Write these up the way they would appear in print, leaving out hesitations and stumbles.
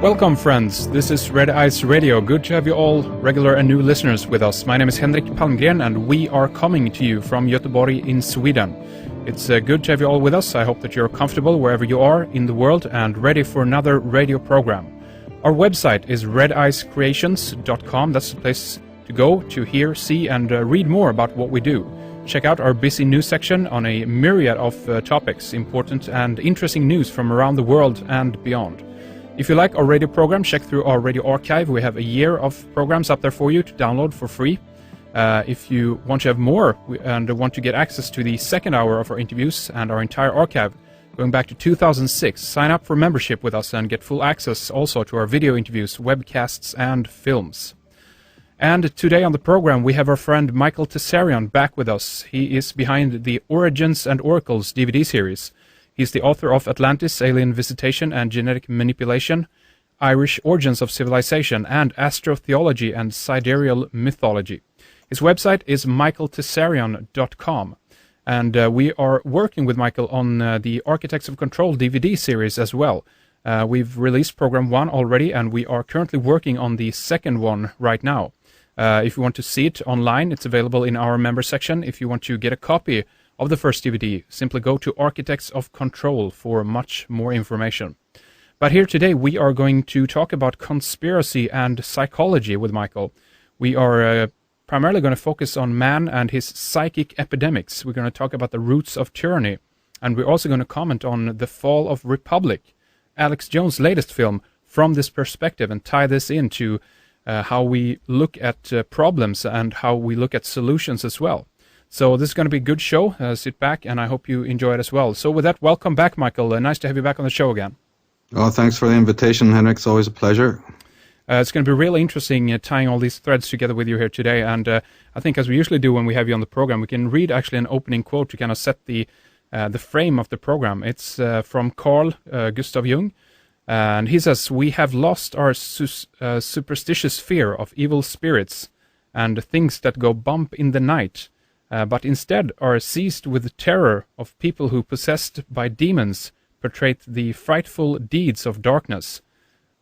Welcome, friends. This is Red Eyes Radio. Good to have you all, regular and new listeners, with us. My name is Henrik Palmgren, and we are coming to you from Göteborg in Sweden. It's good to have you all with us. I hope that you're comfortable wherever you are in the world and ready for another radio program. Our website is redeyescreations.com. That's the place to go to hear, see, and read more about what we do. Check out our busy news section on a myriad of topics, important and interesting news from around the world and beyond. If you like our radio program, check through our radio archive. We have a year of programs up there for you to download for free. If you want to have more and want to get access to the second hour of our interviews and our entire archive, going back to 2006, sign up for membership with us and get full access also to our video interviews, webcasts, and films. And today on the program, we have our friend Michael Tsarion back with us. He is behind the Origins and Oracles DVD series. He's the author of Atlantis, Alien Visitation and Genetic Manipulation, Irish Origins of Civilization, and Astrotheology and Sidereal Mythology. His website is michaeltsarion.com. And we are working with Michael on the Architects of Control DVD series as well. We've released Program 1 already, and we are currently working on the second one right now. If you want to see it online, it's available in our member section. If you want to get a copy of the first DVD, simply go to Architects of Control for much more information. But here today we are going to talk about conspiracy and psychology with Michael. We are primarily going to focus on man and his psychic epidemics. We're going to talk about the roots of tyranny, and we're also going to comment on The Fall of Republic, Alex Jones' latest film, from this perspective, and tie this into how we look at problems and how we look at solutions as well. So this is going to be a good show. Sit back, and I hope you enjoy it as well. So with that, welcome back, Michael. Nice to have you back on the show again. Oh, thanks for the invitation, Henrik. It's always a pleasure. It's going to be really interesting tying all these threads together with you here today. And I think, as we usually do when we have you on the program, we can read actually an opening quote to kind of set the frame of the program. It's from Carl Gustav Jung. And he says, "We have lost our superstitious fear of evil spirits and things that go bump in the night, but instead are seized with the terror of people who, possessed by demons, perpetrate the frightful deeds of darkness.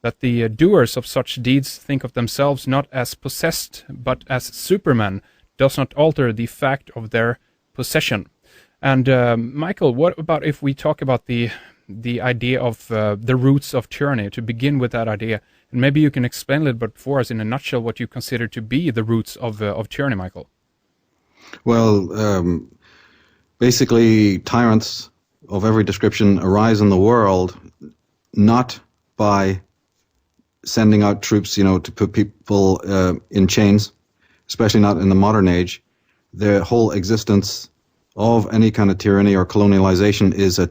That the doers of such deeds think of themselves not as possessed, but as supermen, does not alter the fact of their possession." And Michael, what about if we talk about the idea of the roots of tyranny, to begin with that idea? And maybe you can explain a little bit for us in a nutshell what you consider to be the roots of tyranny, Michael. Well, basically, tyrants of every description arise in the world not by sending out troops, to put people in chains, especially not in the modern age. The whole existence of any kind of tyranny or colonialization is a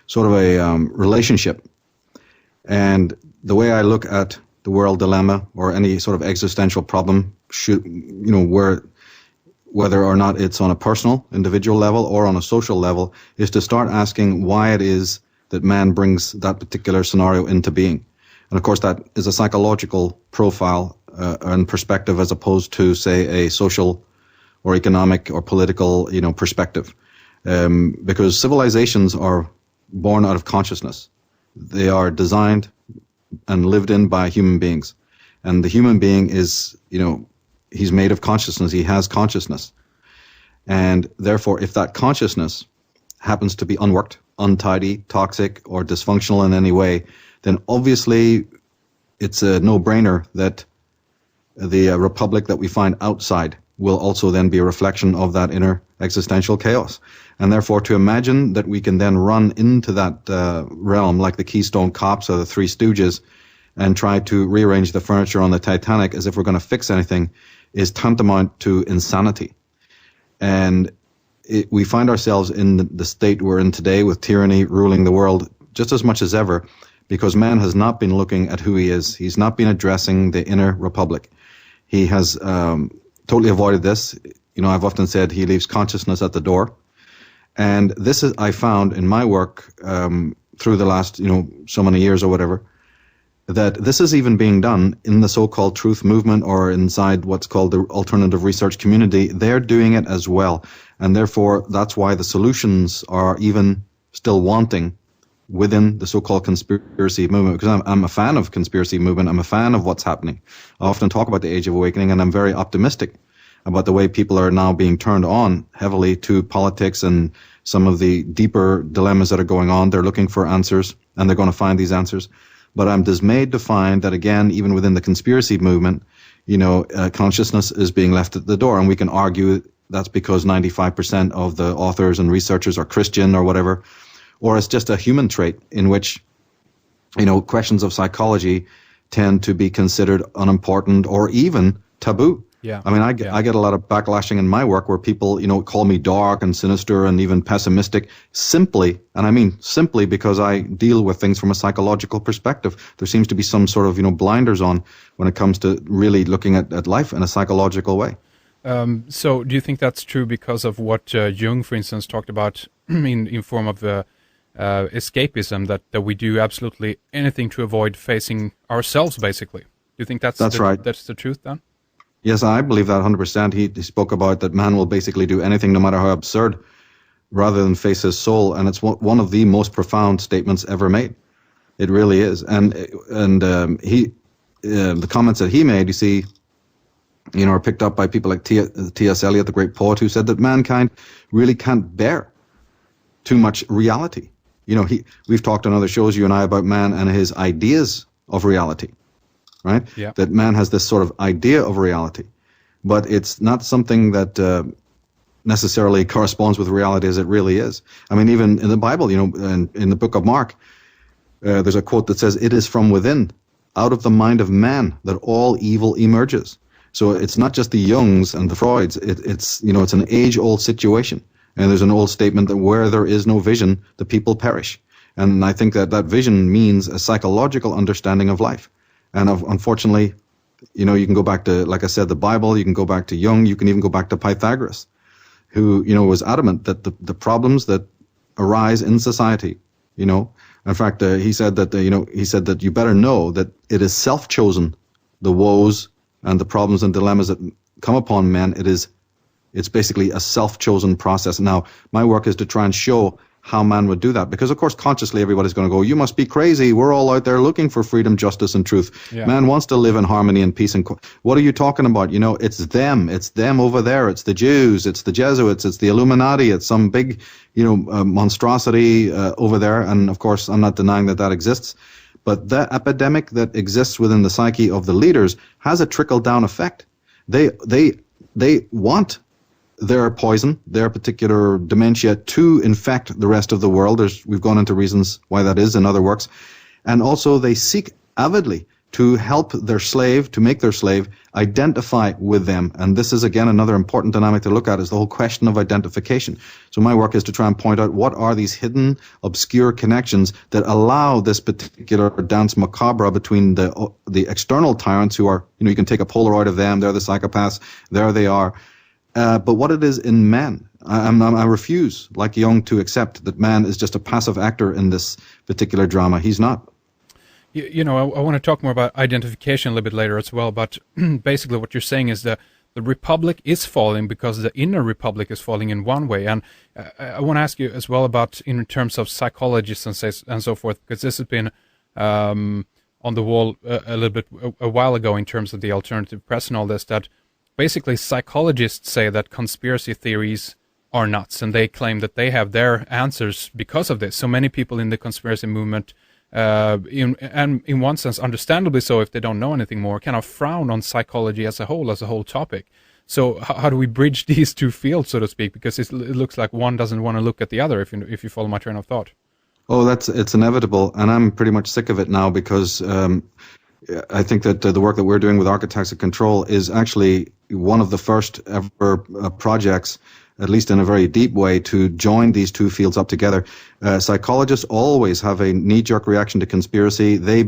sort of a relationship. And the way I look at the world dilemma or any sort of existential problem, whether or not it's on a personal, individual level or on a social level, is to start asking why it is that man brings that particular scenario into being. And of course, that is a psychological profile and perspective as opposed to, say, a social or economic or political, perspective. Because civilizations are born out of consciousness. They are designed and lived in by human beings. And the human being is, he's made of consciousness. He has consciousness. And therefore, if that consciousness happens to be unworked, untidy, toxic, or dysfunctional in any way, then obviously it's a no-brainer that the republic that we find outside will also then be a reflection of that inner existential chaos. And therefore, to imagine that we can then run into that realm like the Keystone Cops or the Three Stooges and try to rearrange the furniture on the Titanic as if we're going to fix anything is tantamount to insanity. And we find ourselves in the state we're in today with tyranny ruling the world just as much as ever because man has not been looking at who he is. He's not been addressing the inner republic. He has totally avoided this. I've often said he leaves consciousness at the door. And this is, I found in my work through the last, so many years or whatever, that this is even being done in the so-called truth movement or inside what's called the alternative research community. They're doing it as well. And therefore, that's why the solutions are even still wanting within the so-called conspiracy movement, because I'm a fan of conspiracy movement. I'm a fan of what's happening. I often talk about the Age of Awakening, and I'm very optimistic about the way people are now being turned on heavily to politics and some of the deeper dilemmas that are going on. They're looking for answers, and they're going to find these answers. But I'm dismayed to find that, again, even within the conspiracy movement, consciousness is being left at the door. And we can argue that's because 95% of the authors and researchers are Christian or whatever, or it's just a human trait in which, questions of psychology tend to be considered unimportant or even taboo. Yeah. I mean, I get a lot of backlashing in my work where people, call me dark and sinister and even pessimistic simply, and I mean simply because I deal with things from a psychological perspective. There seems to be some sort of, blinders on when it comes to really looking at life in a psychological way. So do you think that's true because of what Jung, for instance, talked about in form of escapism, that we do absolutely anything to avoid facing ourselves, basically? Do you think that's right. That's the truth then? Yes, I believe that 100%. He spoke about that man will basically do anything, no matter how absurd, rather than face his soul. And it's one of the most profound statements ever made. It really is. And the comments that he made, you see, are picked up by people like T.S. Eliot, the great poet, who said that mankind really can't bear too much reality. We've talked on other shows, you and I, about man and his ideas of reality. Right? Yeah. That man has this sort of idea of reality, but it's not something that necessarily corresponds with reality as it really is. I mean, even in the Bible, in the book of Mark, there's a quote that says, "It is from within, out of the mind of man, that all evil emerges." So it's not just the Jungs and the Freuds. It's an age-old situation. And there's an old statement that where there is no vision, the people perish. And I think that vision means a psychological understanding of life. And unfortunately, you can go back to, like I said, the Bible, you can go back to Jung, you can even go back to Pythagoras, who, was adamant that the problems that arise in society, in fact, he said that you better know that it is self-chosen, the woes and the problems and dilemmas that come upon men. It's basically a self-chosen process. Now, my work is to try and show how man would do that, because of course consciously everybody's going to go, you must be crazy, we're all out there looking for freedom, justice and truth. Yeah. Man wants to live in harmony and peace. And what are you talking about? It's them over there, it's the Jews, it's the Jesuits, it's the Illuminati, it's some big monstrosity over there. And of course I'm not denying that exists, but that epidemic that exists within the psyche of the leaders has a trickle down effect. They want their poison, their particular dementia, to infect the rest of the world. We've gone into reasons why that is in other works. And also they seek avidly to help their slave, to make their slave identify with them. And this is, again, another important dynamic to look at, is the whole question of identification. So my work is to try and point out what are these hidden, obscure connections that allow this particular dance macabre between the external tyrants who are, you can take a Polaroid of them, they're the psychopaths, there they are. But what it is in man, I refuse, like Jung, to accept that man is just a passive actor in this particular drama. He's not. I want to talk more about identification a little bit later as well, but basically what you're saying is that the republic is falling because the inner republic is falling in one way. And I want to ask you as well about, in terms of psychologists and so forth, because this has been on the wall a little bit a while ago in terms of the alternative press and all this, that basically psychologists say that conspiracy theories are nuts, and they claim that they have their answers because of this. So many people in the conspiracy movement, in one sense understandably so if they don't know anything more, kind of frown on psychology as a whole topic. So how do we bridge these two fields, so to speak? Because it looks like one doesn't want to look at the other, if you follow my train of thought. Oh, it's inevitable, and I'm pretty much sick of it now, because I think that the work that we're doing with Architects of Control is actually one of the first ever projects, at least in a very deep way, to join these two fields up together. Psychologists always have a knee-jerk reaction to conspiracy. They